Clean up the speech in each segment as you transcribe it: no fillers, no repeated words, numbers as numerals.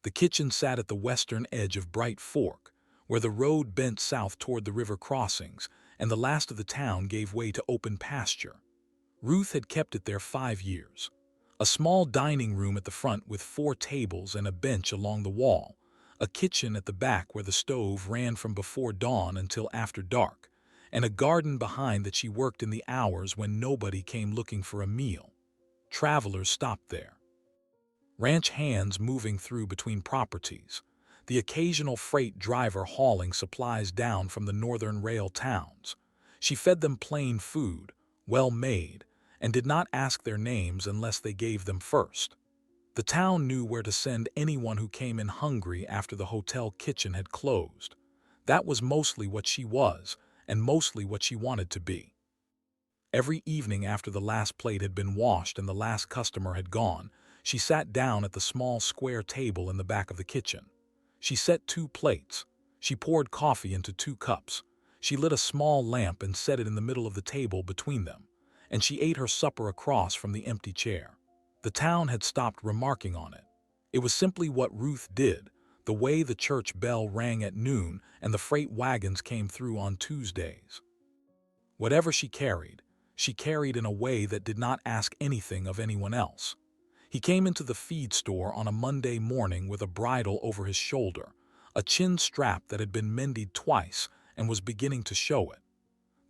The kitchen sat at the western edge of Bright Fork, where the road bent south toward the river crossings, and the last of the town gave way to open pasture. Ruth had kept it there 5 years. A small dining room at the front with 4 tables and a bench along the wall, a kitchen at the back where the stove ran from before dawn until after dark, and a garden behind that she worked in the hours when nobody came looking for a meal. Travelers stopped there. Ranch hands moving through between properties, the occasional freight driver hauling supplies down from the northern rail towns. She fed them plain food, well made, and did not ask their names unless they gave them first. The town knew where to send anyone who came in hungry after the hotel kitchen had closed. That was mostly what she was, and mostly what she wanted to be. Every evening after the last plate had been washed and the last customer had gone, she sat down at the small square table in the back of the kitchen. She set 2 plates. She poured coffee into 2 cups. She lit a small lamp and set it in the middle of the table between them, and she ate her supper across from the empty chair. The town had stopped remarking on it. It was simply what Ruth did, the way the church bell rang at noon and the freight wagons came through on Tuesdays. Whatever she carried in a way that did not ask anything of anyone else. He came into the feed store on a Monday morning with a bridle over his shoulder, a chin strap that had been mended twice and was beginning to show it.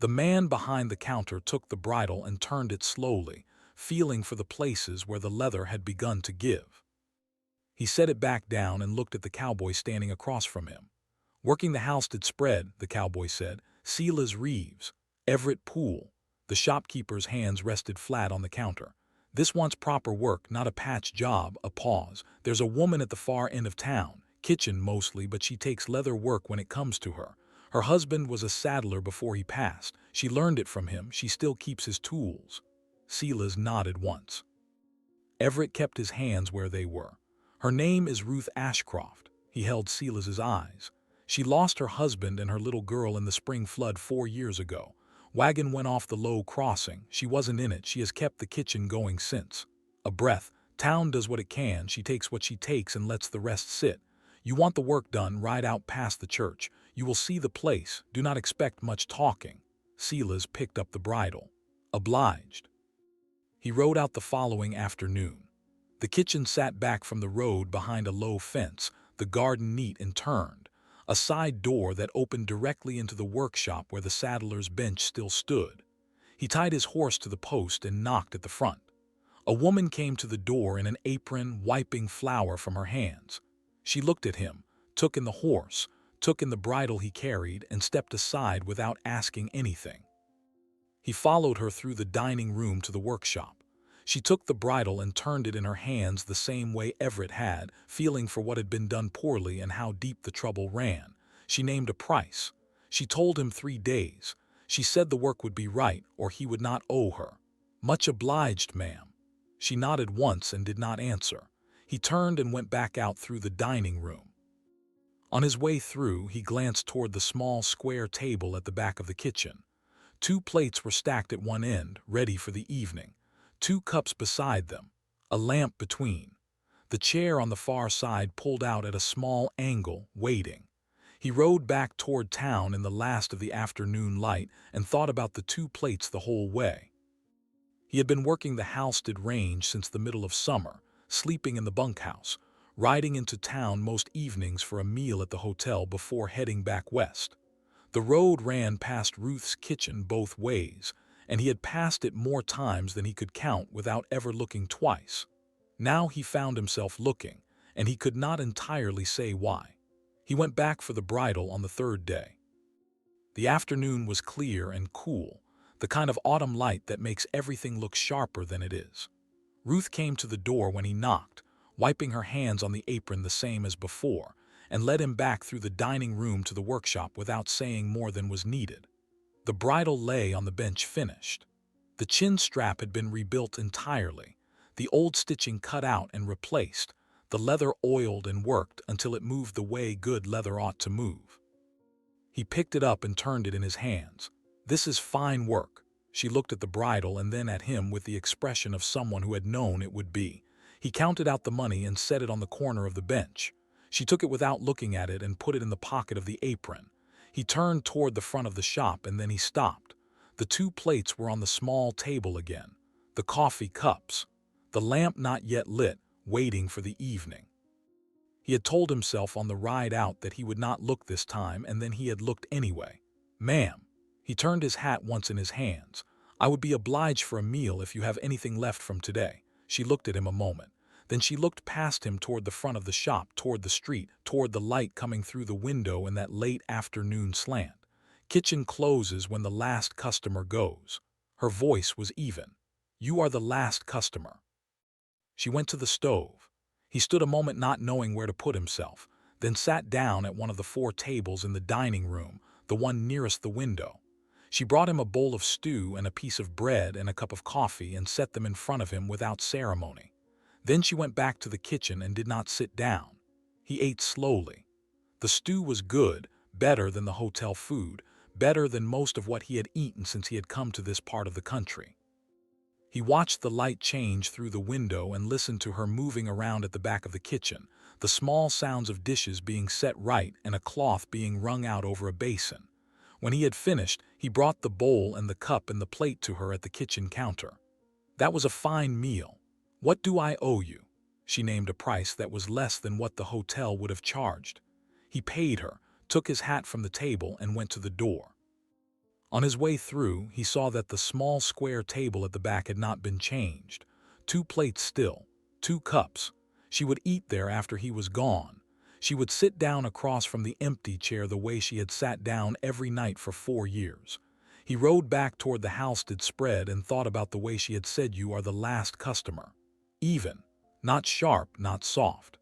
The man behind the counter took the bridle and turned it slowly, feeling for the places where the leather had begun to give. He set it back down and looked at the cowboy standing across from him. "Working the house did spread," the cowboy said. "Silas Reeves, Everett Poole." The shopkeeper's hands rested flat on the counter. "This wants proper work, not a patch job." A pause. "There's a woman at the far end of town, kitchen mostly, but she takes leather work when it comes to her. Her husband was a saddler before he passed. She learned it from him. She still keeps his tools." Silas nodded once. Everett kept his hands where they were. "Her name is Ruth Ashcroft." He held Silas's eyes. "She lost her husband and her little girl in the spring flood 4 years ago. Wagon went off the low crossing. She wasn't in it. She has kept the kitchen going since." A breath. "Town does what it can. She takes what she takes and lets the rest sit. You want the work done, ride out past the church. You will see the place. Do not expect much talking." Silas picked up the bridle. "Obliged." He rode out the following afternoon. The kitchen sat back from the road behind a low fence, the garden neat and turned, a side door that opened directly into the workshop where the saddler's bench still stood. He tied his horse to the post and knocked at the front. A woman came to the door in an apron, wiping flour from her hands. She looked at him, took in the horse, took in the bridle he carried, and stepped aside without asking anything. He followed her through the dining room to the workshop. She took the bridle and turned it in her hands the same way Everett had, feeling for what had been done poorly and how deep the trouble ran. She named a price. She told him 3 days. She said the work would be right, or he would not owe her. "Much obliged, ma'am." She nodded once and did not answer. He turned and went back out through the dining room. On his way through, he glanced toward the small square table at the back of the kitchen. 2 plates were stacked at one end, ready for the evening. 2 cups beside them, a lamp between. The chair on the far side pulled out at a small angle, waiting. He rode back toward town in the last of the afternoon light and thought about the 2 plates the whole way. He had been working the Halstead range since the middle of summer, sleeping in the bunkhouse, riding into town most evenings for a meal at the hotel before heading back west. The road ran past Ruth's kitchen both ways, and he had passed it more times than he could count without ever looking twice. Now he found himself looking, and he could not entirely say why. He went back for the bridle on the 3rd day. The afternoon was clear and cool, the kind of autumn light that makes everything look sharper than it is. Ruth came to the door when he knocked, wiping her hands on the apron the same as before, and led him back through the dining room to the workshop without saying more than was needed. The bridle lay on the bench finished. The chin strap had been rebuilt entirely, the old stitching cut out and replaced, the leather oiled and worked until it moved the way good leather ought to move. He picked it up and turned it in his hands. "This is fine work." She looked at the bridle and then at him with the expression of someone who had known it would be. He counted out the money and set it on the corner of the bench. She took it without looking at it and put it in the pocket of the apron. He turned toward the front of the shop and then he stopped. The two plates were on the small table again. The coffee cups. The lamp not yet lit, waiting for the evening. He had told himself on the ride out that he would not look this time, and then he had looked anyway. "Ma'am." He turned his hat once in his hands. "I would be obliged for a meal if you have anything left from today." She looked at him a moment. Then she looked past him toward the front of the shop, toward the street, toward the light coming through the window in that late afternoon slant. "Kitchen closes when the last customer goes." Her voice was even. "You are the last customer." She went to the stove. He stood a moment not knowing where to put himself, then sat down at one of the four tables in the dining room, the one nearest the window. She brought him a bowl of stew and a piece of bread and a cup of coffee and set them in front of him without ceremony. Then she went back to the kitchen and did not sit down. He ate slowly. The stew was good, better than the hotel food, better than most of what he had eaten since he had come to this part of the country. He watched the light change through the window and listened to her moving around at the back of the kitchen, the small sounds of dishes being set right and a cloth being wrung out over a basin. When he had finished, he brought the bowl and the cup and the plate to her at the kitchen counter. "That was a fine meal. What do I owe you?" She named a price that was less than what the hotel would have charged. He paid her, took his hat from the table, and went to the door. On his way through, he saw that the small square table at the back had not been changed. 2 plates still, 2 cups. She would eat there after he was gone. She would sit down across from the empty chair the way she had sat down every night for 4 years. He rode back toward the Halstead spread and thought about the way she had said, "You are the last customer." Even, not sharp, not soft.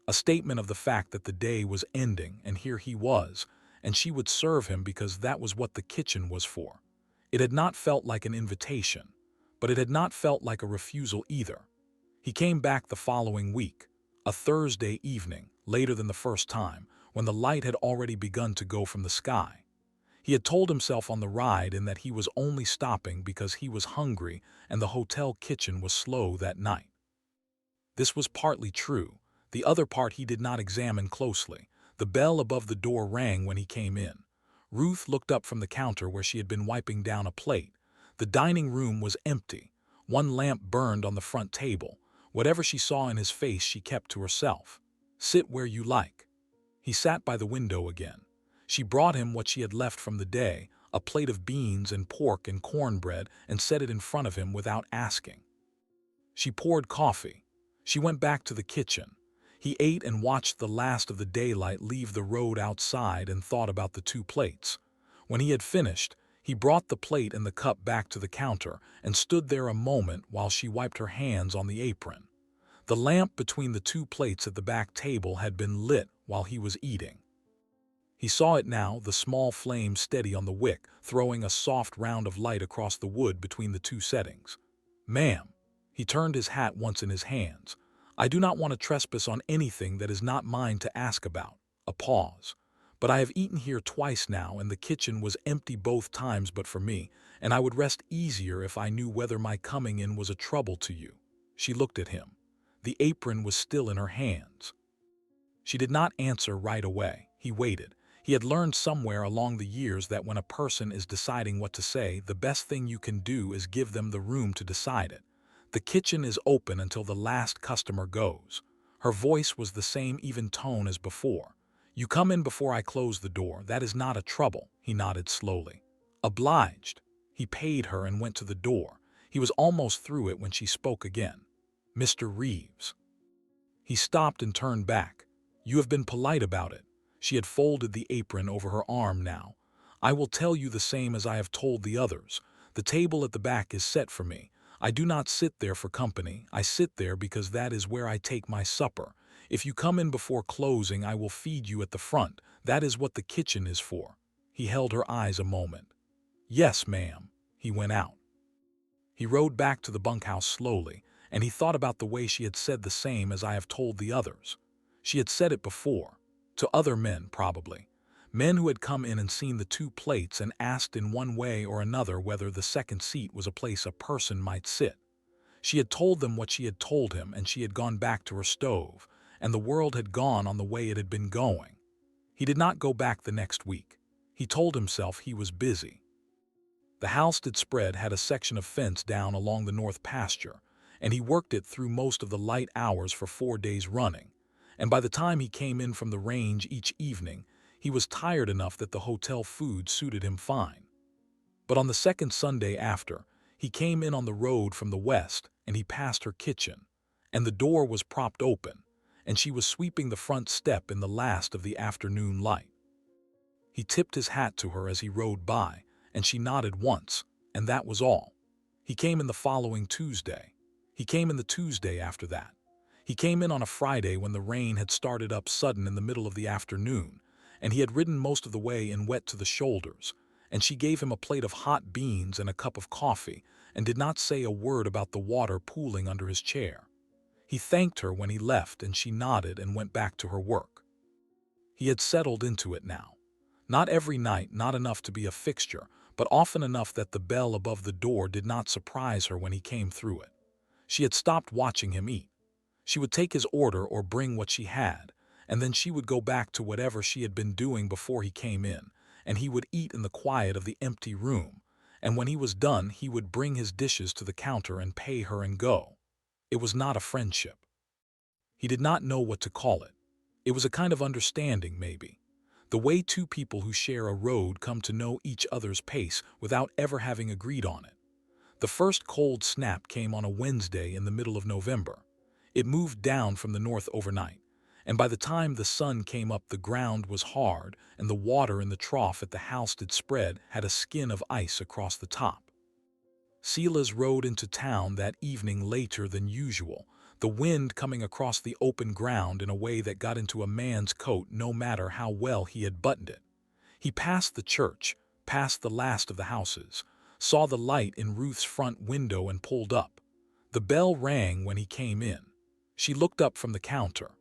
A statement of the fact that the day was ending and here he was, and she would serve him because that was what the kitchen was for. It had not felt like an invitation, but it had not felt like a refusal either. He came back the following week, a Thursday evening, later than the first time, when the light had already begun to go from the sky. He had told himself on the ride in that he was only stopping because he was hungry and the hotel kitchen was slow that night. This was partly true. The other part he did not examine closely. The bell above the door rang when he came in. Ruth looked up from the counter where she had been wiping down a plate. The dining room was empty. One lamp burned on the front table. Whatever she saw in his face she kept to herself. "Sit where you like." He sat by the window again. She brought him what she had left from the day, a plate of beans and pork and cornbread, and set it in front of him without asking. She poured coffee. She went back to the kitchen. He ate and watched the last of the daylight leave the road outside and thought about the 2 plates. When he had finished, he brought the plate and the cup back to the counter and stood there a moment while she wiped her hands on the apron. The lamp between the 2 plates at the back table had been lit while he was eating. He saw it now, the small flame steady on the wick, throwing a soft round of light across the wood between the 2 settings. "Ma'am." He turned his hat once in his hands. "I do not want to trespass on anything that is not mine to ask about." A pause. "But I have eaten here twice now, and the kitchen was empty both times but for me, and I would rest easier if I knew whether my coming in was a trouble to you." She looked at him. The apron was still in her hands. She did not answer right away. He waited. He had learned somewhere along the years that when a person is deciding what to say, the best thing you can do is give them the room to decide it. "The kitchen is open until the last customer goes." Her voice was the same even tone as before. "You come in before I close the door. That is not a trouble." He nodded slowly. "Obliged." He paid her and went to the door. He was almost through it when she spoke again. "Mr. Reeves." He stopped and turned back. "You have been polite about it." She had folded the apron over her arm now. "I will tell you the same as I have told the others. The table at the back is set for me. I do not sit there for company. I sit there because that is where I take my supper. If you come in before closing, I will feed you at the front. That is what the kitchen is for." He held her eyes a moment. "Yes, ma'am." He went out. He rode back to the bunkhouse slowly, and he thought about the way she had said the same as I have told the others. She had said it before. To other men, probably. Men who had come in and seen the 2 plates and asked in one way or another whether the second seat was a place a person might sit. She had told them what she had told him, and she had gone back to her stove, and the world had gone on the way it had been going. He did not go back the next week. He told himself he was busy. The house that spread had a section of fence down along the north pasture, and he worked it through most of the light hours for 4 days running, and by the time he came in from the range each evening, he was tired enough that the hotel food suited him fine. But on the second Sunday after, he came in on the road from the west, and he passed her kitchen, and the door was propped open, and she was sweeping the front step in the last of the afternoon light. He tipped his hat to her as he rode by, and she nodded once, and that was all. He came in the following Tuesday. He came in the Tuesday after that. He came in on a Friday when the rain had started up sudden in the middle of the afternoon, and he had ridden most of the way in wet to the shoulders, and she gave him a plate of hot beans and a cup of coffee, and did not say a word about the water pooling under his chair. He thanked her when he left, and she nodded and went back to her work. He had settled into it now. Not every night, not enough to be a fixture, but often enough that the bell above the door did not surprise her when he came through it. She had stopped watching him eat. She would take his order or bring what she had, and then she would go back to whatever she had been doing before he came in, and he would eat in the quiet of the empty room, and when he was done he would bring his dishes to the counter and pay her and go. It was not a friendship. He did not know what to call it. It was a kind of understanding, maybe. The way two people who share a road come to know each other's pace without ever having agreed on it. The first cold snap came on a Wednesday in the middle of November. It moved down from the north overnight, and by the time the sun came up the ground was hard, and the water in the trough at the house that spread had a skin of ice across the top. Silas rode into town that evening later than usual, the wind coming across the open ground in a way that got into a man's coat no matter how well he had buttoned it. He passed the church, passed the last of the houses, saw the light in Ruth's front window and pulled up. The bell rang when he came in. She looked up from the counter.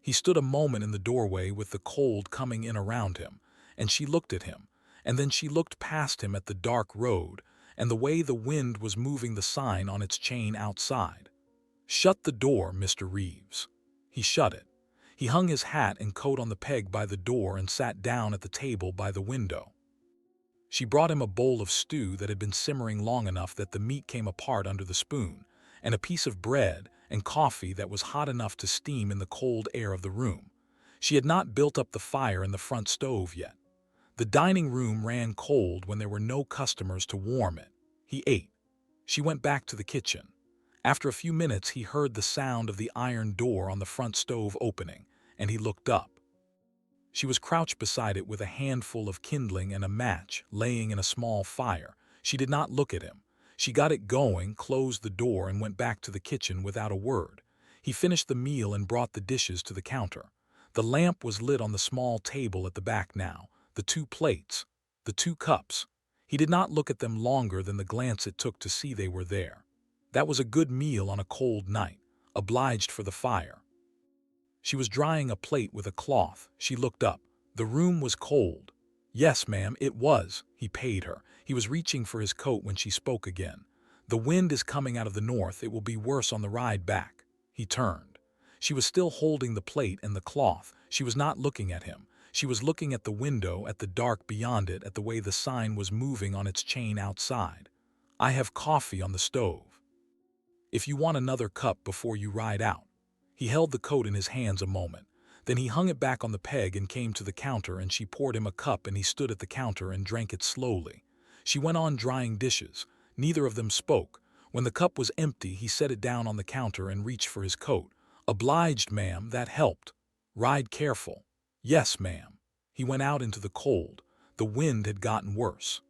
He stood a moment in the doorway with the cold coming in around him, and she looked at him, and then she looked past him at the dark road and the way the wind was moving the sign on its chain outside. "Shut the door, Mr. Reeves." He shut it. He hung his hat and coat on the peg by the door and sat down at the table by the window. She brought him a bowl of stew that had been simmering long enough that the meat came apart under the spoon, and a piece of bread and coffee that was hot enough to steam in the cold air of the room. She had not built up the fire in the front stove yet. The dining room ran cold when there were no customers to warm it. He ate. She went back to the kitchen. After a few minutes he heard the sound of the iron door on the front stove opening, and he looked up. She was crouched beside it with a handful of kindling and a match laying in a small fire. She did not look at him. She got it going, closed the door, and went back to the kitchen without a word. He finished the meal and brought the dishes to the counter. The lamp was lit on the small table at the back now, the 2 plates, the 2 cups. He did not look at them longer than the glance it took to see they were there. That was a good meal on a cold night, obliged for the fire. She was drying a plate with a cloth. She looked up. The room was cold. "Yes, ma'am, it was." He paid her. He was reaching for his coat when she spoke again. "The wind is coming out of the north. It will be worse on the ride back." He turned. She was still holding the plate and the cloth. She was not looking at him. She was looking at the window, at the dark beyond it, at the way the sign was moving on its chain outside. "I have coffee on the stove. If you want another cup before you ride out." He held the coat in his hands a moment. Then he hung it back on the peg and came to the counter, and she poured him a cup, and he stood at the counter and drank it slowly. She went on drying dishes. Neither of them spoke. When the cup was empty, he set it down on the counter and reached for his coat. "Obliged, ma'am, that helped. Ride careful." "Yes, ma'am." He went out into the cold. The wind had gotten worse.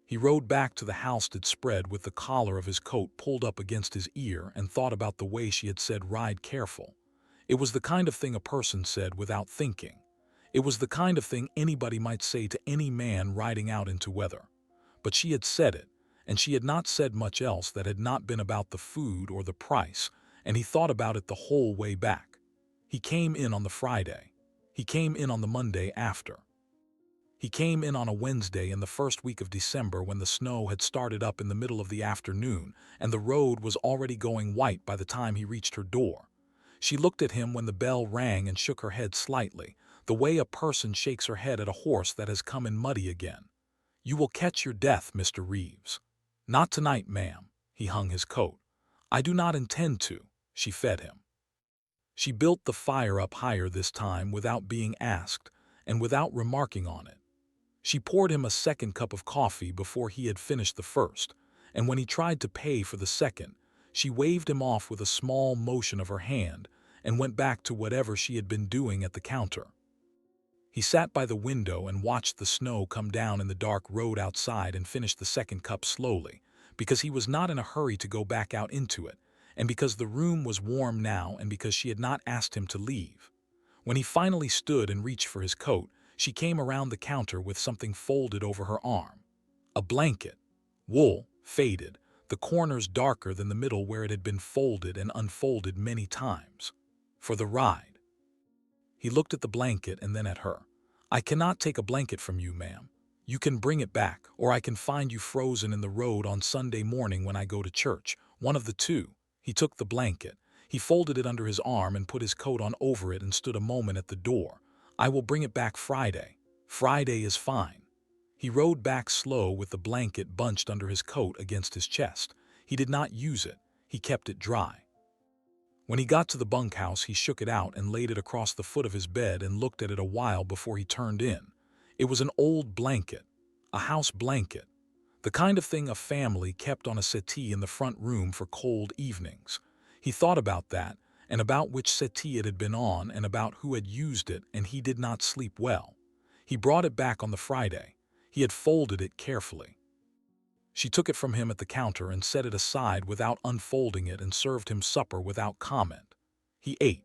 He rode back to the house that spread with the collar of his coat pulled up against his ear and thought about the way she had said "ride careful." It was the kind of thing a person said without thinking. It was the kind of thing anybody might say to any man riding out into weather. But she had said it, and she had not said much else that had not been about the food or the price, and he thought about it the whole way back. He came in on the Friday. He came in on the Monday after. He came in on a Wednesday in the first week of December when the snow had started up in the middle of the afternoon and the road was already going white by the time he reached her door. She looked at him when the bell rang and shook her head slightly, the way a person shakes her head at a horse that has come in muddy again. "You will catch your death, Mr. Reeves." "Not tonight, ma'am." He hung his coat. "I do not intend to." She fed him. She built the fire up higher this time without being asked and without remarking on it. She poured him a second cup of coffee before he had finished the first, and when he tried to pay for the second, she waved him off with a small motion of her hand and went back to whatever she had been doing at the counter. He sat by the window and watched the snow come down in the dark road outside and finished the second cup slowly, because he was not in a hurry to go back out into it, and because the room was warm now and because she had not asked him to leave. When he finally stood and reached for his coat, she came around the counter with something folded over her arm. A blanket. Wool, faded, the corners darker than the middle where it had been folded and unfolded many times. For the ride. He looked at the blanket and then at her. "I cannot take a blanket from you, ma'am. You can bring it back, or I can find you frozen in the road on Sunday morning when I go to church. One of the two." He took the blanket. He folded it under his arm and put his coat on over it and stood a moment at the door. "I will bring it back Friday." "Friday is fine." He rode back slow with the blanket bunched under his coat against his chest. He did not use it. He kept it dry. When he got to the bunkhouse, he shook it out and laid it across the foot of his bed and looked at it a while before he turned in. It was an old blanket, a house blanket, the kind of thing a family kept on a settee in the front room for cold evenings. He thought about that, and about which settee it had been on, and about who had used it, and he did not sleep well. He brought it back on the Friday. He had folded it carefully. She took it from him at the counter and set it aside without unfolding it and served him supper without comment. He ate.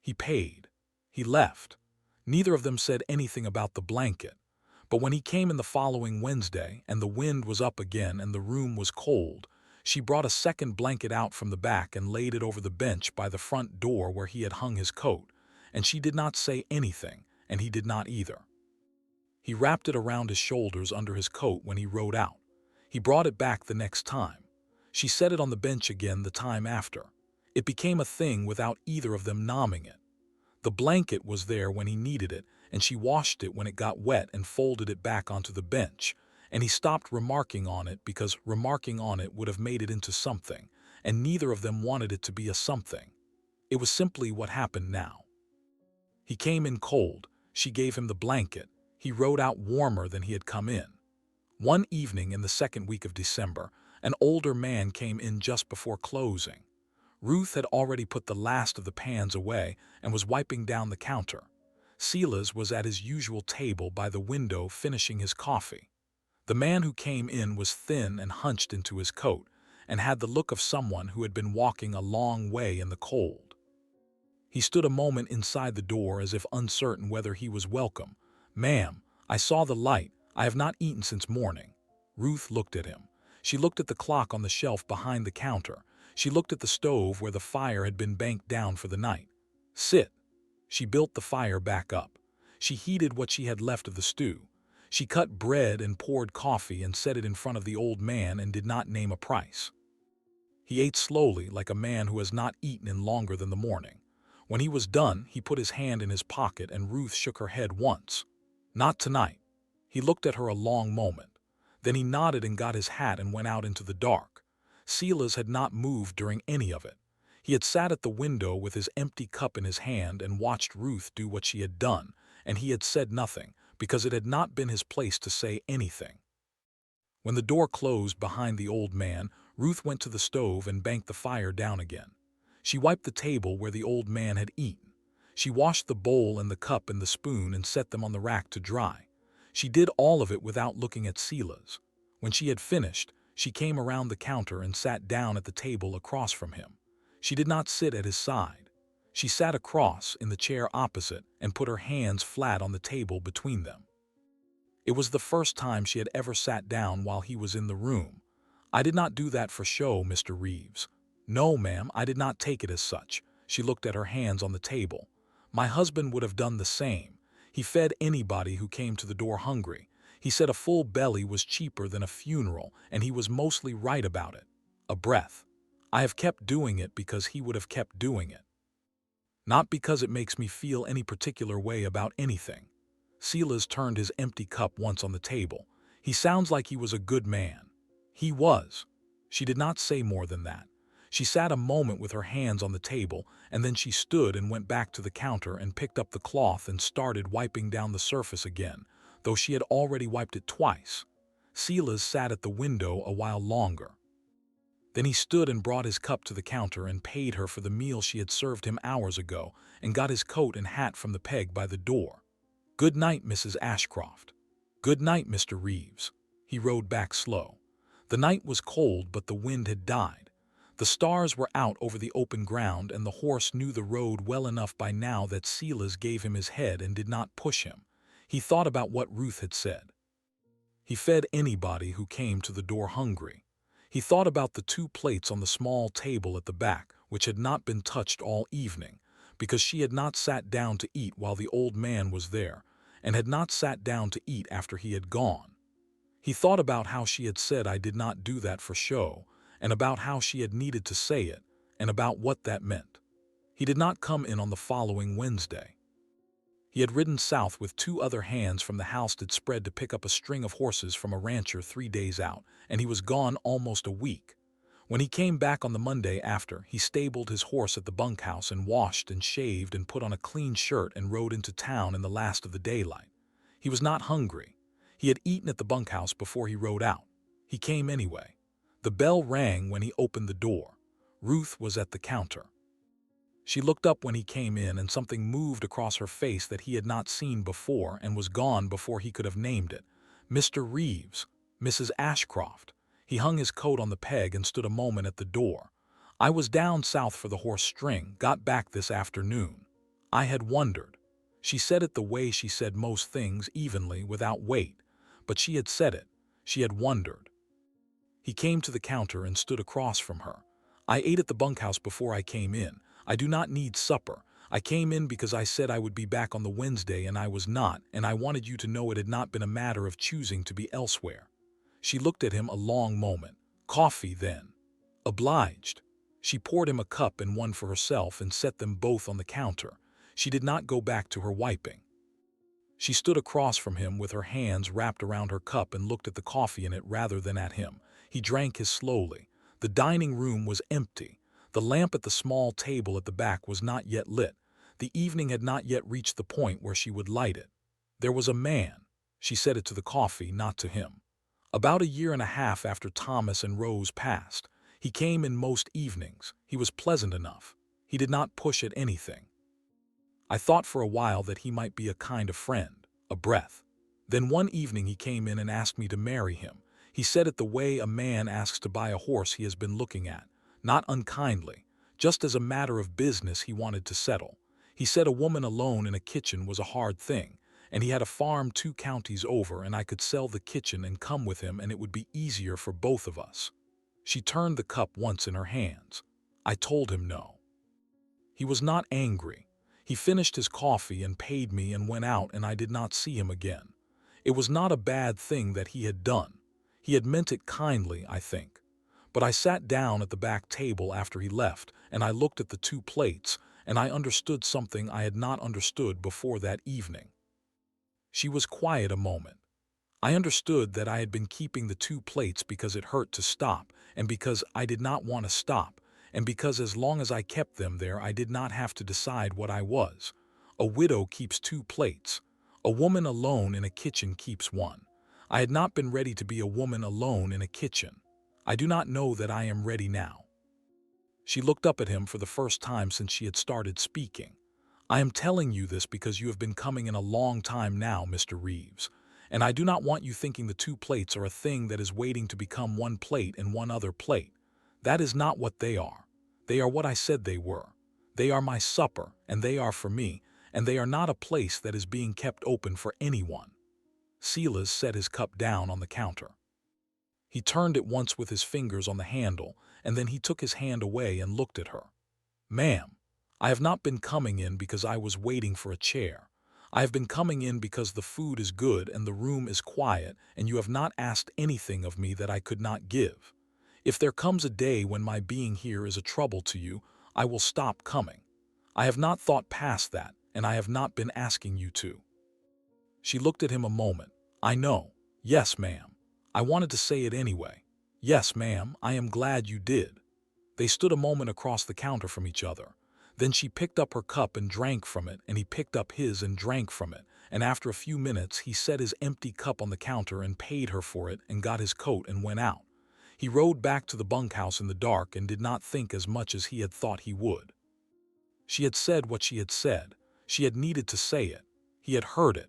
He paid. He left. Neither of them said anything about the blanket. But when he came in the following Wednesday and the wind was up again and the room was cold, she brought a second blanket out from the back and laid it over the bench by the front door where he had hung his coat, and she did not say anything, and he did not either. He wrapped it around his shoulders under his coat when he rode out. He brought it back the next time. She set it on the bench again the time after. It became a thing without either of them nomming it. The blanket was there when he needed it, and she washed it when it got wet and folded it back onto the bench, and he stopped remarking on it because remarking on it would have made it into something, and neither of them wanted it to be a something. It was simply what happened now. He came in cold. She gave him the blanket. He rode out warmer than he had come in. One evening in the second week of December, an older man came in just before closing. Ruth had already put the last of the pans away and was wiping down the counter. Silas was at his usual table by the window finishing his coffee. The man who came in was thin and hunched into his coat, and had the look of someone who had been walking a long way in the cold. He stood a moment inside the door as if uncertain whether he was welcome. "Ma'am, I saw the light. I have not eaten since morning." Ruth looked at him. She looked at the clock on the shelf behind the counter. She looked at the stove where the fire had been banked down for the night. "Sit." She built the fire back up. She heated what she had left of the stew. She cut bread and poured coffee and set it in front of the old man and did not name a price. He ate slowly, like a man who has not eaten in longer than the morning. When he was done, he put his hand in his pocket and Ruth shook her head once. "Not tonight." He looked at her a long moment. Then he nodded and got his hat and went out into the dark. Silas had not moved during any of it. He had sat at the window with his empty cup in his hand and watched Ruth do what she had done, and he had said nothing, because it had not been his place to say anything. When the door closed behind the old man, Ruth went to the stove and banked the fire down again. She wiped the table where the old man had eaten. She washed the bowl and the cup and the spoon and set them on the rack to dry. She did all of it without looking at Silas. When she had finished, she came around the counter and sat down at the table across from him. She did not sit at his side. She sat across in the chair opposite and put her hands flat on the table between them. It was the first time she had ever sat down while he was in the room. "I did not do that for show, Mr. Reeves." "No, ma'am, I did not take it as such." She looked at her hands on the table. "My husband would have done the same. He fed anybody who came to the door hungry. He said a full belly was cheaper than a funeral, and he was mostly right about it." A breath. "I have kept doing it because he would have kept doing it." Not because it makes me feel any particular way about anything. Silas turned his empty cup once on the table. He sounds like he was a good man. He was. She did not say more than that. She sat a moment with her hands on the table, and then she stood and went back to the counter and picked up the cloth and started wiping down the surface again, though she had already wiped it twice. Silas sat at the window a while longer. Then he stood and brought his cup to the counter and paid her for the meal she had served him hours ago, and got his coat and hat from the peg by the door. "Good night, Mrs. Ashcroft." "Good night, Mr. Reeves." He rode back slow. The night was cold, but the wind had died. The stars were out over the open ground, and the horse knew the road well enough by now that Silas gave him his head and did not push him. He thought about what Ruth had said. He fed anybody who came to the door hungry. He thought about the 2 plates on the small table at the back, which had not been touched all evening, because she had not sat down to eat while the old man was there, and had not sat down to eat after he had gone. He thought about how she had said, "I did not do that for show," and about how she had needed to say it, and about what that meant. He did not come in on the following Wednesday. He had ridden south with 2 other hands from the house that spread to pick up a string of horses from a rancher 3 days out, and he was gone almost a week. When he came back on the Monday after, he stabled his horse at the bunkhouse and washed and shaved and put on a clean shirt and rode into town in the last of the daylight. He was not hungry. He had eaten at the bunkhouse before he rode out. He came anyway. The bell rang when he opened the door. Ruth was at the counter. She looked up when he came in, and something moved across her face that he had not seen before and was gone before he could have named it. "Mr. Reeves, Mrs. Ashcroft." He hung his coat on the peg and stood a moment at the door. "I was down south for the horse string, got back this afternoon. I had wondered." She said it the way she said most things, evenly, without weight. But she had said it. She had wondered. He came to the counter and stood across from her. "I ate at the bunkhouse before I came in. I do not need supper. I came in because I said I would be back on the Wednesday and I was not, and I wanted you to know it had not been a matter of choosing to be elsewhere." She looked at him a long moment. "Coffee, then." "Obliged." She poured him a cup and one for herself and set them both on the counter. She did not go back to her wiping. She stood across from him with her hands wrapped around her cup and looked at the coffee in it rather than at him. He drank his slowly. The dining room was empty. The lamp at the small table at the back was not yet lit. The evening had not yet reached the point where she would light it. There was a man. She said it to the coffee, not to him. About 1.5 years after Thomas and Rose passed. He came in most evenings. He was pleasant enough. He did not push at anything. I thought for a while that he might be a kind of friend, a breath. Then one evening he came in and asked me to marry him. He said it the way a man asks to buy a horse he has been looking at, not unkindly. Just as a matter of business he wanted to settle. He said a woman alone in a kitchen was a hard thing, and he had a farm 2 counties over, and I could sell the kitchen and come with him, and it would be easier for both of us. She turned the cup once in her hands. I told him no. He was not angry. He finished his coffee and paid me and went out, and I did not see him again. It was not a bad thing that he had done. He had meant it kindly, I think. But I sat down at the back table after he left, and I looked at the 2 plates, and I understood something I had not understood before that evening. She was quiet a moment. I understood that I had been keeping the 2 plates because it hurt to stop, and because I did not want to stop, and because as long as I kept them there I did not have to decide what I was. A widow keeps 2 plates. A woman alone in a kitchen keeps 1. I had not been ready to be a woman alone in a kitchen. I do not know that I am ready now. She looked up at him for the first time since she had started speaking. "I am telling you this because you have been coming in a long time now, Mr. Reeves. And I do not want you thinking the 2 plates are a thing that is waiting to become 1 plate and 1 other plate. That is not what they are. They are what I said they were. They are my supper, and they are for me, and they are not a place that is being kept open for anyone." Silas set his cup down on the counter. He turned it once with his fingers on the handle, and then he took his hand away and looked at her. "Ma'am, I have not been coming in because I was waiting for a chair. I have been coming in because the food is good and the room is quiet, and you have not asked anything of me that I could not give. If there comes a day when my being here is a trouble to you, I will stop coming. I have not thought past that, and I have not been asking you to." She looked at him a moment. "I know. Yes, ma'am. I wanted to say it anyway. Yes, ma'am, I am glad you did." They stood a moment across the counter from each other. Then she picked up her cup and drank from it, and he picked up his and drank from it, and after a few minutes he set his empty cup on the counter and paid her for it and got his coat and went out. He rode back to the bunkhouse in the dark and did not think as much as he had thought he would. She had said what she had said. She had needed to say it. He had heard it.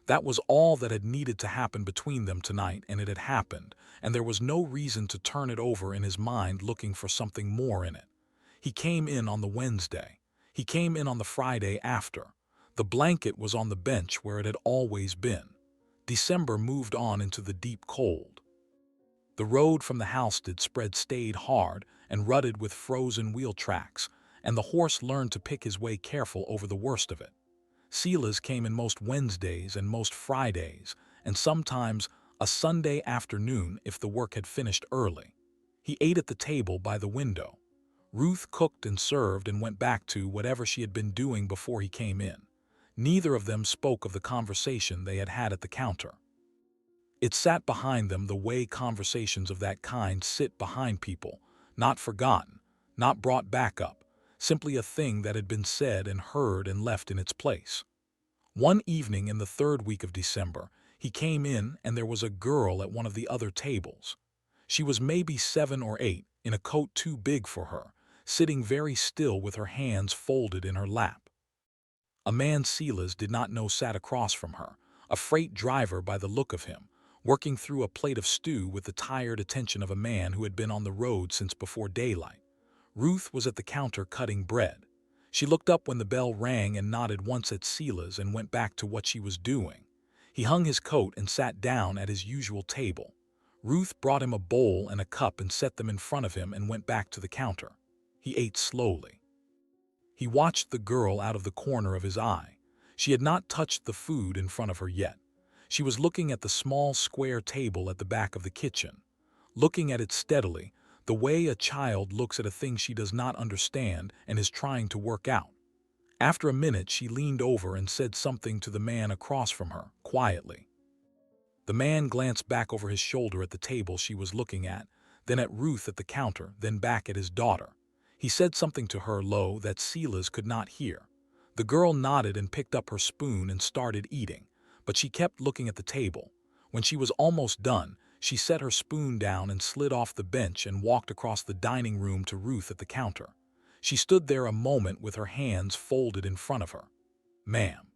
That was all that had needed to happen between them tonight, and it had happened, and there was no reason to turn it over in his mind looking for something more in it. He came in on the Wednesday. He came in on the Friday after. The blanket was on the bench where it had always been. December moved on into the deep cold. The road from the house did spread stayed hard and rutted with frozen wheel tracks, and the horse learned to pick his way careful over the worst of it. Sela's came in most Wednesdays and most Fridays, and sometimes a Sunday afternoon if the work had finished early. He ate at the table by the window. Ruth cooked and served and went back to whatever she had been doing before he came in. Neither of them spoke of the conversation they had had at the counter. It sat behind them the way conversations of that kind sit behind people, not forgotten, not brought back up, simply a thing that had been said and heard and left in its place. One evening in the third week of December, he came in and there was a girl at one of the other tables. She was maybe 7 or 8, in a coat too big for her, sitting very still with her hands folded in her lap. A man Sela's did not know sat across from her, a freight driver by the look of him, working through a plate of stew with the tired attention of a man who had been on the road since before daylight. Ruth was at the counter cutting bread. She looked up when the bell rang and nodded once at Sela's and went back to what she was doing. He hung his coat and sat down at his usual table. Ruth brought him a bowl and a cup and set them in front of him and went back to the counter. He ate slowly. He watched the girl out of the corner of his eye. She had not touched the food in front of her yet. She was looking at the small square table at the back of the kitchen, looking at it steadily, the way a child looks at a thing she does not understand and is trying to work out. After a minute, she leaned over and said something to the man across from her, quietly. The man glanced back over his shoulder at the table she was looking at, then at Ruth at the counter, then back at his daughter. He said something to her low that Sela's could not hear. The girl nodded and picked up her spoon and started eating, but she kept looking at the table. When she was almost done, she set her spoon down and slid off the bench and walked across the dining room to Ruth at the counter. She stood there a moment with her hands folded in front of her. "Ma'am."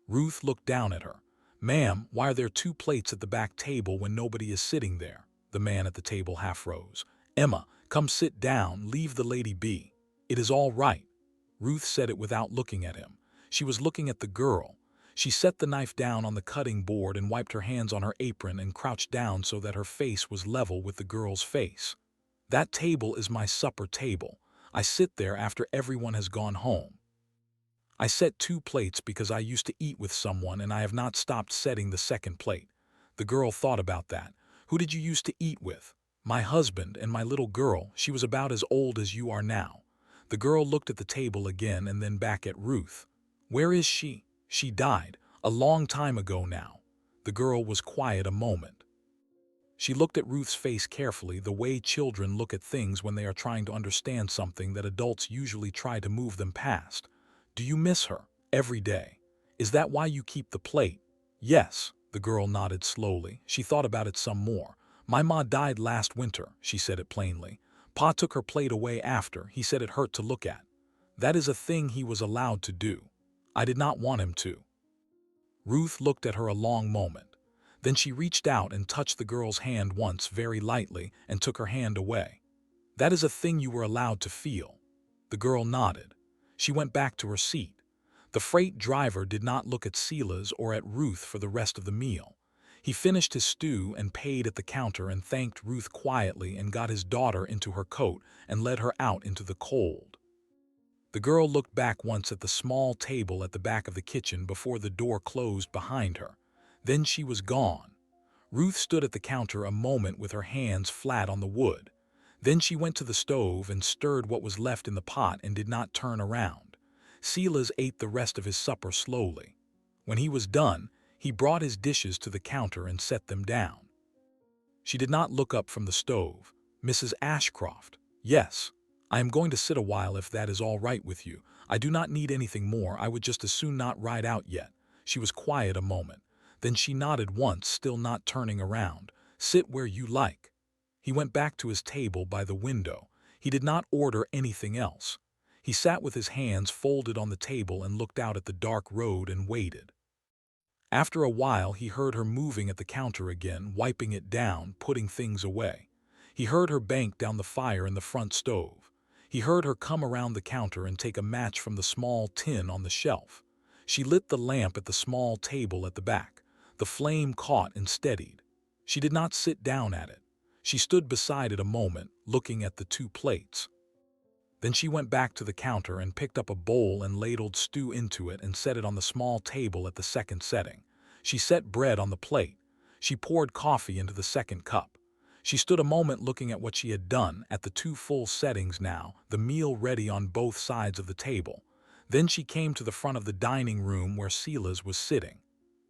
Ruth looked down at her. "Ma'am, why are there 2 plates at the back table when nobody is sitting there?" The man at the table half rose. "Emma, come sit down, leave the lady be. It is all right." Ruth said it without looking at him. She was looking at the girl. She set the knife down on the cutting board and wiped her hands on her apron and crouched down so that her face was level with the girl's face. "That table is my supper table. I sit there after everyone has gone home. I set 2 plates because I used to eat with someone and I have not stopped setting the second plate." The girl thought about that. "Who did you used to eat with?" "My husband and my little girl. She was about as old as you are now." The girl looked at the table again and then back at Ruth. "Where is she?" "She died a long time ago now." The girl was quiet a moment. She looked at Ruth's face carefully, the way children look at things when they are trying to understand something that adults usually try to move them past. "Do you miss her? Every day? Is that why you keep the plate?" "Yes." The girl nodded slowly. She thought about it some more. "My ma died last winter," she said it plainly. "Pa took her plate away after. He said it hurt to look at. That is a thing he was allowed to do. I did not want him to." Ruth looked at her a long moment. Then she reached out and touched the girl's hand once very lightly and took her hand away. "That is a thing you were allowed to feel." The girl nodded. She went back to her seat. The freight driver did not look at Sela's or at Ruth for the rest of the meal. He finished his stew and paid at the counter and thanked Ruth quietly and got his daughter into her coat and led her out into the cold. The girl looked back once at the small table at the back of the kitchen before the door closed behind her. Then she was gone. Ruth stood at the counter a moment with her hands flat on the wood. Then she went to the stove and stirred what was left in the pot and did not turn around. Silas ate the rest of his supper slowly. When he was done, he brought his dishes to the counter and set them down. She did not look up from the stove. "Mrs. Ashcroft." "Yes. I am going to sit a while if that is all right with you. I do not need anything more. I would just as soon not ride out yet." She was quiet a moment. Then she nodded once, still not turning around. "Sit where you like." He went back to his table by the window. He did not order anything else. He sat with his hands folded on the table and looked out at the dark road and waited. After a while, he heard her moving at the counter again, wiping it down, putting things away. He heard her bank down the fire in the front stove. He heard her come around the counter and take a match from the small tin on the shelf. She lit the lamp at the small table at the back. The flame caught and steadied. She did not sit down at it. She stood beside it a moment, looking at the two plates. Then she went back to the counter and picked up a bowl and ladled stew into it and set it on the small table at the second setting. She set bread on the plate. She poured coffee into the second cup. She stood a moment looking at what she had done, at the two full settings now, the meal ready on both sides of the table. Then she came to the front of the dining room where Silas was sitting.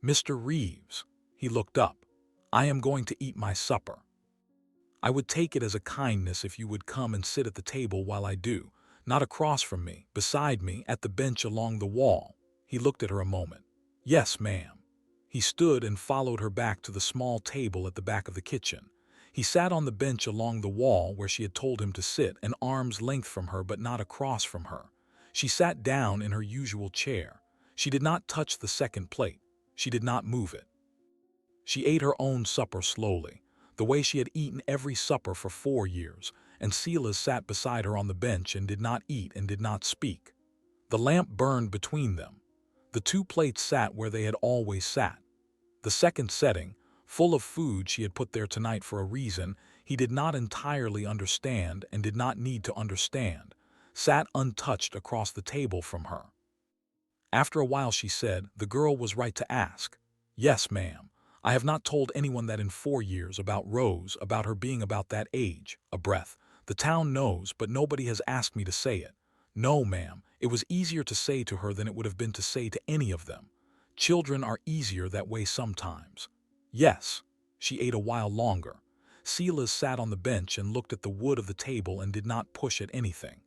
"Mr. Reeves." He looked up. "I am going to eat my supper. I would take it as a kindness if you would come and sit at the table while I do, not across from me, beside me, at the bench along the wall." He looked at her a moment. "Yes, ma'am." He stood and followed her back to the small table at the back of the kitchen. He sat on the bench along the wall where she had told him to sit, an arm's length from her but not across from her. She sat down in her usual chair. She did not touch the second plate. She did not move it. She ate her own supper slowly, the way she had eaten every supper for 4 years, and Silas sat beside her on the bench and did not eat and did not speak. The lamp burned between them. The two plates sat where they had always sat. The second setting, full of food she had put there tonight for a reason he did not entirely understand and did not need to understand, sat untouched across the table from her. After a while she said, "The girl was right to ask." "Yes, ma'am. I have not told anyone that in 4 years about Rose, about her being about that age." A breath. "The town knows, but nobody has asked me to say it." "No, ma'am. It was easier to say to her than it would have been to say to any of them. Children are easier that way sometimes." "Yes." She ate a while longer. Silas sat on the bench and looked at the wood of the table and did not push at anything.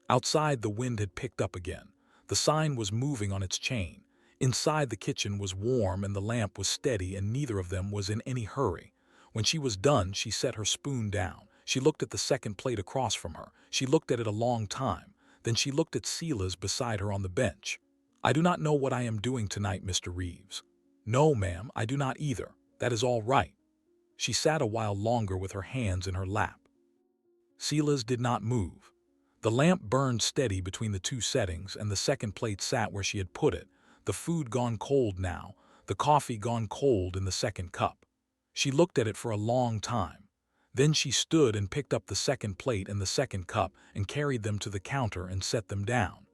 Outside, the wind had picked up again. The sign was moving on its chain. Inside, the kitchen was warm and the lamp was steady, and neither of them was in any hurry. When she was done, she set her spoon down. She looked at the second plate across from her. She looked at it a long time. Then she looked at Silas beside her on the bench. "I do not know what I am doing tonight, Mr. Reeves." "No, ma'am, I do not either. That is all right." She sat a while longer with her hands in her lap. Silas did not move. The lamp burned steady between the two settings, and the second plate sat where she had put it, the food gone cold now, the coffee gone cold in the second cup. She looked at it for a long time. Then she stood and picked up the second plate and the second cup and carried them to the counter and set them down.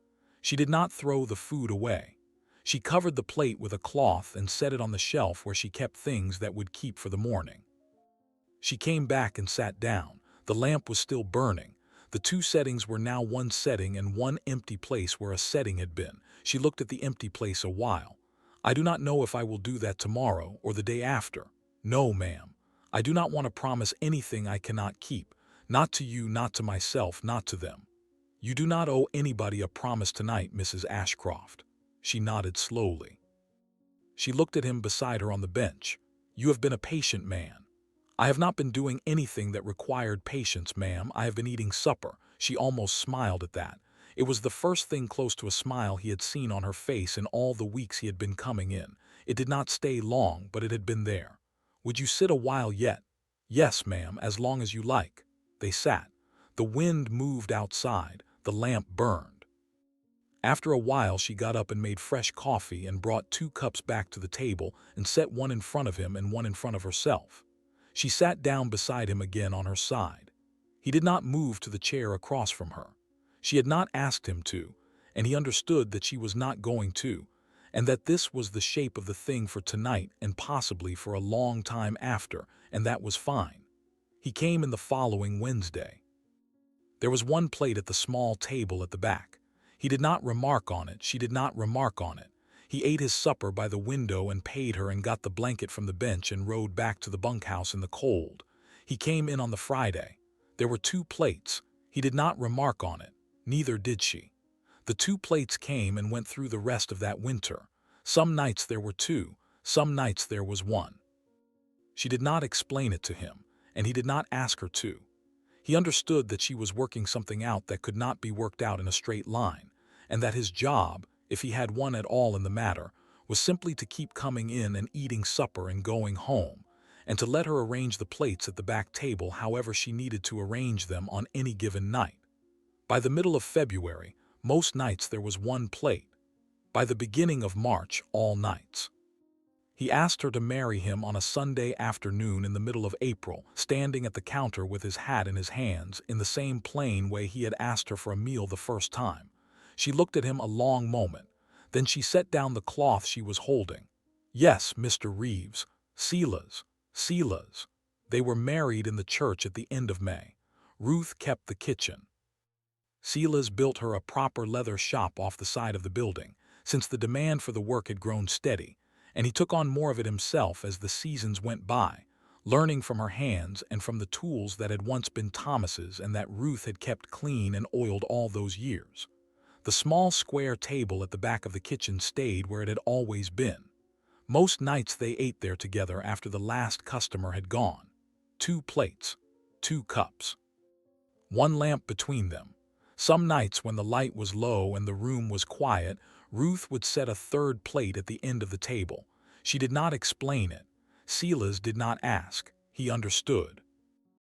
She did not throw the food away. She covered the plate with a cloth and set it on the shelf where she kept things that would keep for the morning. She came back and sat down. The lamp was still burning. The two settings were now one setting and one empty place where a setting had been. She looked at the empty place a while. "I do not know if I will do that tomorrow or the day after." "No, ma'am. I do not want to promise anything I cannot keep. Not to you, not to myself, not to them." "You do not owe anybody a promise tonight, Mrs. Ashcroft." She nodded slowly. She looked at him beside her on the bench. "You have been a patient man." "I have not been doing anything that required patience, ma'am. I have been eating supper." She almost smiled at that. It was the first thing close to a smile he had seen on her face in all the weeks he had been coming in. It did not stay long, but it had been there. "Would you sit a while yet?" "Yes, ma'am, as long as you like." They sat. The wind moved outside. The lamp burned. After a while she got up and made fresh coffee and brought 2 cups back to the table and set one in front of him and one in front of herself. She sat down beside him again on her side. He did not move to the chair across from her. She had not asked him to, and he understood that she was not going to, and that this was the shape of the thing for tonight and possibly for a long time after, and that was fine. He came in the following Wednesday. There was one plate at the small table at the back. He did not remark on it, she did not remark on it. He ate his supper by the window and paid her and got the blanket from the bench and rode back to the bunkhouse in the cold. He came in on the Friday. There were 2 plates. He did not remark on it. Neither did she. The 2 plates came and went through the rest of that winter. Some nights there were 2, some nights there was 1. She did not explain it to him, and he did not ask her to. He understood that she was working something out that could not be worked out in a straight line, and that his job, if he had one at all in the matter, was simply to keep coming in and eating supper and going home, and to let her arrange the plates at the back table however she needed to arrange them on any given night. By the middle of February, most nights there was 1 plate. By the beginning of March, all nights. He asked her to marry him on a Sunday afternoon in the middle of April, standing at the counter with his hat in his hands, in the same plain way he had asked her for a meal the first time. She looked at him a long moment. Then she set down the cloth she was holding. Yes, Mr. Reeves, Sela's. They were married in the church at the end of May. Ruth kept the kitchen. Sela's built her a proper leather shop off the side of the building, since the demand for the work had grown steady, and he took on more of it himself as the seasons went by, learning from her hands and from the tools that had once been Thomas's and that Ruth had kept clean and oiled all those years. The small square table at the back of the kitchen stayed where it had always been. Most nights they ate there together after the last customer had gone. 2 plates, 2 cups. 1 lamp between them. Some nights when the light was low and the room was quiet, Ruth would set a 3rd plate at the end of the table. She did not explain it. Sela's did not ask. He understood.